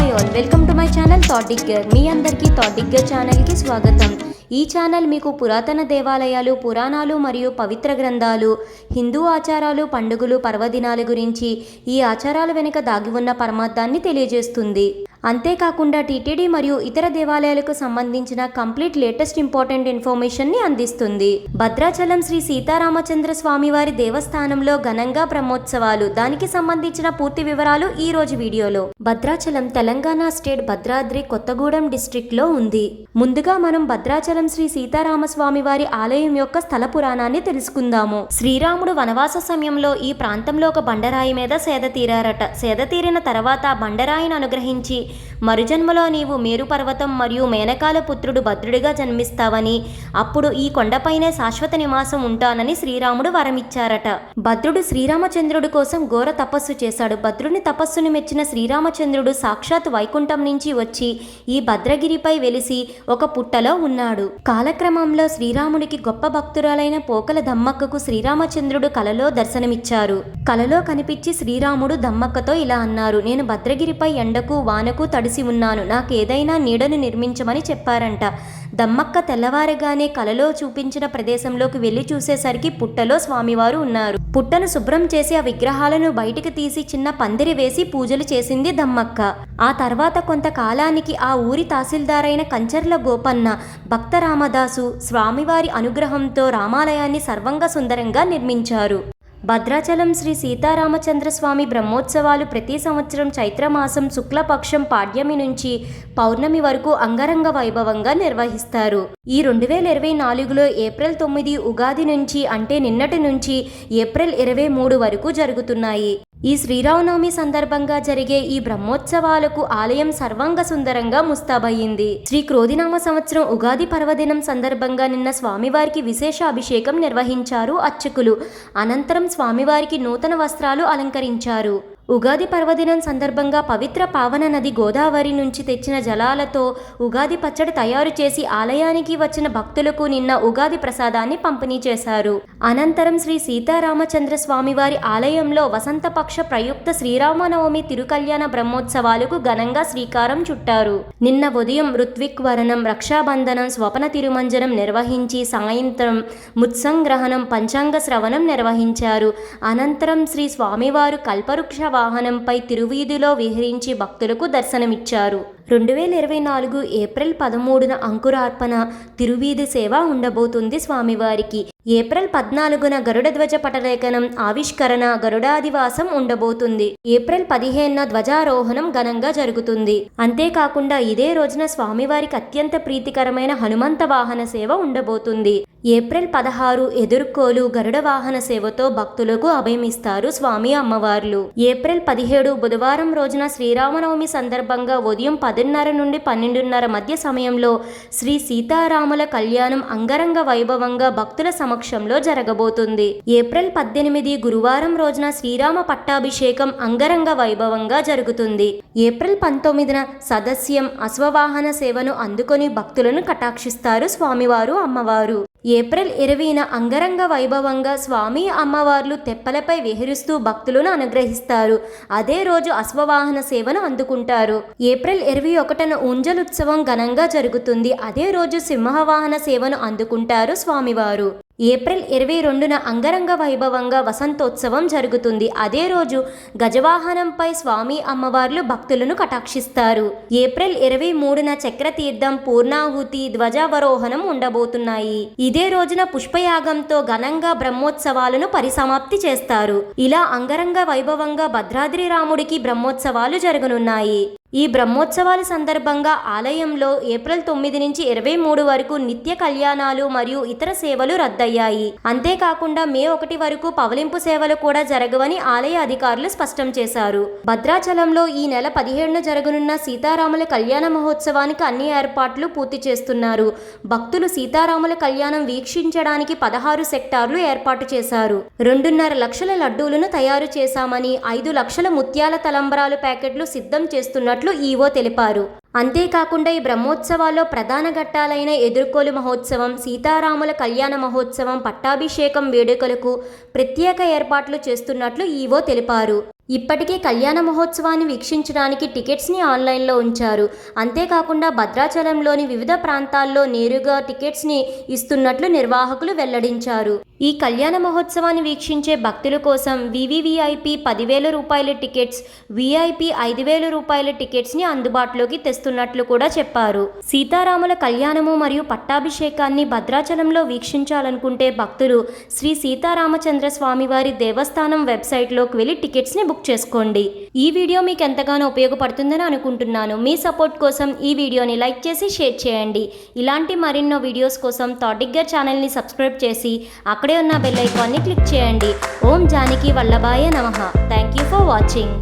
Hi all, welcome to my channel thought digger. మీ అందరికీ thought digger ఛానల్కి స్వాగతం. ఈ ఛానల్ మీకు పురాతన దేవాలయాలు, పురాణాలు మరియు పవిత్ర గ్రంథాలు, హిందూ ఆచారాలు, పండుగలు, పర్వదినాల గురించి, ఈ ఆచారాల వెనుక దాగి ఉన్న పరమార్థాన్ని తెలియజేస్తుంది. అంతేకాకుండా టీటీడీ మరియు ఇతర దేవాలయాలకు సంబంధించిన కంప్లీట్ లేటెస్ట్ ఇంపార్టెంట్ ఇన్ఫర్మేషన్ని అందిస్తుంది. భద్రాచలం శ్రీ సీతారామచంద్ర స్వామివారి దేవస్థానంలో ఘనంగా బ్రహ్మోత్సవాలు, దానికి సంబంధించిన పూర్తి వివరాలు ఈ రోజు వీడియోలో. భద్రాచలం తెలంగాణ స్టేట్ భద్రాద్రి కొత్తగూడెం డిస్ట్రిక్ట్ లో ఉంది. ముందుగా మనం భద్రాచలం శ్రీ సీతారామస్వామి వారి ఆలయం యొక్క స్థల పురాణాన్ని తెలుసుకుందాము. శ్రీరాముడు వనవాస సమయంలో ఈ ప్రాంతంలో ఒక బండరాయి మీద సేద తీరారట. సేద తీరిన తర్వాత బండరాయిని అనుగ్రహించి మరుజన్మలో నీవు మేరు పర్వతం మరియు మేనకాల పుత్రుడు భద్రుడిగా జన్మిస్తావని, అప్పుడు ఈ కొండపైనే శాశ్వత నివాసం ఉంటానని శ్రీరాముడు వరమిచ్చారట. భద్రుడు శ్రీరామచంద్రుడి కోసం ఘోర తపస్సు చేశాడు. భద్రుని తపస్సును మెచ్చిన శ్రీరామచంద్రుడు సాక్షాత్ వైకుంఠం నుంచి వచ్చి ఈ భద్రగిరిపై వెలిసి ఒక పుట్టలో ఉన్నాడు. కాలక్రమంలో శ్రీరాముడికి గొప్ప భక్తురాలైన పోకల దమ్మక్కకు శ్రీరామచంద్రుడు కలలో దర్శనమిచ్చారు. కలలో కనిపించి శ్రీరాముడు దమ్మక్కతో ఇలా అన్నారు: నేను భద్రగిరిపై ఎండకు వానకు తడిసి ఉన్నాను, నాకేదైనా నీడను నిర్మించమని చెప్పారంట. దమ్మక్క తెల్లవారగానే కలలో చూపించిన ప్రదేశంలోకి వెళ్లి చూసేసరికి పుట్టలో స్వామివారు ఉన్నారు. పుట్టను శుభ్రం చేసి ఆ విగ్రహాలను బయటికి తీసి చిన్న పందిరి వేసి పూజలు చేసింది దమ్మక్క. ఆ తర్వాత కొంతకాలానికి ఆ ఊరి తహసీల్దార్ అయిన కంచర్ల గోపన్న భక్త రామదాసు స్వామివారి అనుగ్రహంతో రామాలయాన్ని సర్వంగ సుందరంగా నిర్మించారు. భద్రాచలం శ్రీ సీతారామచంద్ర స్వామి బ్రహ్మోత్సవాలు ప్రతి సంవత్సరం చైత్రమాసం శుక్లపక్షం పాడ్యమి నుంచి పౌర్ణమి వరకు అంగరంగ వైభవంగా నిర్వహిస్తారు. ఈ 2024లో ఏప్రిల్ 9 ఉగాది నుంచి, అంటే నిన్నటి నుంచి ఏప్రిల్ 23 వరకు జరుగుతున్నాయి. ఈ శ్రీరామనవమి సందర్భంగా జరిగే ఈ బ్రహ్మోత్సవాలకు ఆలయం సర్వాంగ సుందరంగా ముస్తాబయ్యింది. శ్రీ క్రోధినామ సంవత్సరం ఉగాది పర్వదినం సందర్భంగా నిన్న స్వామివారికి విశేష అభిషేకం నిర్వహించారు అర్చకులు. అనంతరం స్వామివారికి నూతన వస్త్రాలు అలంకరించారు. ఉగాది పర్వదినం సందర్భంగా పవిత్ర పావన నది గోదావరి నుంచి తెచ్చిన జలాలతో ఉగాది పచ్చడి తయారు చేసి ఆలయానికి వచ్చిన భక్తులకు నిన్న ఉగాది ప్రసాదాన్ని పంపిణీ చేశారు. అనంతరం శ్రీ సీతారామచంద్ర స్వామివారి ఆలయంలో వసంతపక్ష ప్రయుక్త శ్రీరామనవమి తిరుకల్యాణ బ్రహ్మోత్సవాలకు ఘనంగా శ్రీకారం చుట్టారు. నిన్న ఉదయం ఋత్విక్ వరణం, రక్షాబంధనం, స్వపన తిరుమంజనం నిర్వహించి సాయంత్రం ముత్సంగ్రహణం, పంచాంగ శ్రవణం నిర్వహించారు. అనంతరం శ్రీ స్వామివారు కల్పవృక్ష వాహనంపై తిరువీధిలో విహరించి భక్తులకు దర్శనమిచ్చారు. 2024 ఏప్రిల్ 13న అంకురార్పణ తిరువీధి సేవ ఉండబోతుంది స్వామివారికి. ఏప్రిల్ 14న గరుడ ధ్వజ పటలేఖనం, ఆవిష్కరణ, గరుడాదివాసం ఉండబోతుంది. ఏప్రిల్ 15న ధ్వజారోహణం ఘనంగా జరుగుతుంది. అంతేకాకుండా ఇదే రోజున స్వామివారికి అత్యంత ప్రీతికరమైన హనుమంత వాహన సేవ ఉండబోతుంది. ఏప్రిల్ 16 ఎదుర్కోలు గరుడ వాహన సేవతో భక్తులకు అభయమిస్తారు స్వామి అమ్మవార్లు. ఏప్రిల్ 17 బుధవారం రోజున శ్రీరామనవమి సందర్భంగా ఉదయం 10:30 నుండి 12:30 మధ్య సమయంలో శ్రీ సీతారాముల కళ్యాణం అంగరంగ వైభవంగా భక్తుల సమక్షంలో జరగబోతుంది. ఏప్రిల్ 18 గురువారం రోజున శ్రీరామ పట్టాభిషేకం అంగరంగ వైభవంగా జరుగుతుంది. ఏప్రిల్ 19న సదస్యం అశ్వవాహన సేవను అందుకొని భక్తులను కటాక్షిస్తారు స్వామివారు అమ్మవారు. ఏప్రిల్ 20న అంగరంగ వైభవంగా స్వామి అమ్మవార్లు తెప్పలపై విహరిస్తూ భక్తులను అనుగ్రహిస్తారు. అదే రోజు అశ్వవాహన సేవను అందుకుంటారు. ఏప్రిల్ 21న ఊంజలుత్సవం ఘనంగా జరుగుతుంది. అదే రోజు సింహవాహన సేవను అందుకుంటారు స్వామివారు. ఏప్రిల్ 22న అంగరంగ వైభవంగా వసంతోత్సవం జరుగుతుంది. అదే రోజు గజవాహనంపై స్వామి అమ్మవార్లు భక్తులను కటాక్షిస్తారు. ఏప్రిల్ 23న చక్రతీర్థం, పూర్ణాహుతి, ధ్వజావరోహణం ఉండబోతున్నాయి. ఇదే రోజున పుష్పయాగంతో ఘనంగా బ్రహ్మోత్సవాలను పరిసమాప్తి చేస్తారు. ఇలా అంగరంగ వైభవంగా భద్రాద్రి రాముడికి బ్రహ్మోత్సవాలు జరగనున్నాయి. ఈ బ్రహ్మోత్సవాల సందర్భంగా ఆలయంలో ఏప్రిల్ 9 నుంచి 23 వరకు నిత్య కళ్యాణాలు మరియు ఇతర సేవలు రద్దయ్యాయి. అంతేకాకుండా మే 1 వరకు పవలింపు సేవలు కూడా జరగవని ఆలయ అధికారులు స్పష్టం చేశారు. భద్రాచలంలో ఈ నెల 17న జరగనున్న సీతారాముల కళ్యాణ మహోత్సవానికి అన్ని ఏర్పాట్లు పూర్తి చేస్తున్నారు. భక్తులు సీతారాముల కళ్యాణం వీక్షించడానికి 16 సెక్టార్లు ఏర్పాటు చేశారు. 2.5 లక్షల లడ్డూలను తయారు చేశామని, 5 లక్షల ముత్యాల తలంబరాలు ప్యాకెట్లు సిద్ధం చేస్తున్నట్లు ఈవో తెలిపారు. అంతేకాకుండా ఈ బ్రహ్మోత్సవాల్లో ప్రధాన ఘట్టాలైన ఎదుర్కోలు మహోత్సవం, సీతారాముల కళ్యాణ మహోత్సవం, పట్టాభిషేకం వేడుకలకు ప్రత్యేక ఏర్పాట్లు చేస్తున్నట్లు ఈవో తెలిపారు. ఇప్పటికే కళ్యాణ మహోత్సవాన్ని వీక్షించడానికి టికెట్స్ని ఆన్లైన్లో ఉంచారు. అంతేకాకుండా భద్రాచలంలోని వివిధ ప్రాంతాల్లో నేరుగా టికెట్స్ని ఇస్తున్నట్లు నిర్వాహకులు వెల్లడించారు. ఈ కళ్యాణ మహోత్సవాన్ని వీక్షించే భక్తుల కోసం వివివిఐపి 10,000 రూపాయల టికెట్స్, విఐపి 5,000 రూపాయల టికెట్స్ని అందుబాటులోకి తెస్తున్నట్లు కూడా చెప్పారు. సీతారాముల కళ్యాణము మరియు పట్టాభిషేకాన్ని భద్రాచలంలో వీక్షించాలనుకుంటే భక్తులు శ్రీ సీతారామచంద్ర స్వామివారి దేవస్థానం వెబ్సైట్లోకి వెళ్ళి టికెట్స్ని బుక్ చేసుకోండి. ఈ వీడియో మీకు ఎంతగానో ఉపయోగపడుతుందని అనుకుంటున్నాను. మీ సపోర్ట్ కోసం ఈ వీడియోని లైక్ చేసి షేర్ చేయండి. ఇలాంటి మరెన్నో వీడియోస్ కోసం థాటిగ్గర్ ఛానల్ని సబ్స్క్రైబ్ చేసి అక్కడే ఉన్న బెల్ ఐకాన్ని క్లిక్ చేయండి. ఓం జానకి వల్లభాయ నమః. Thank you for watching.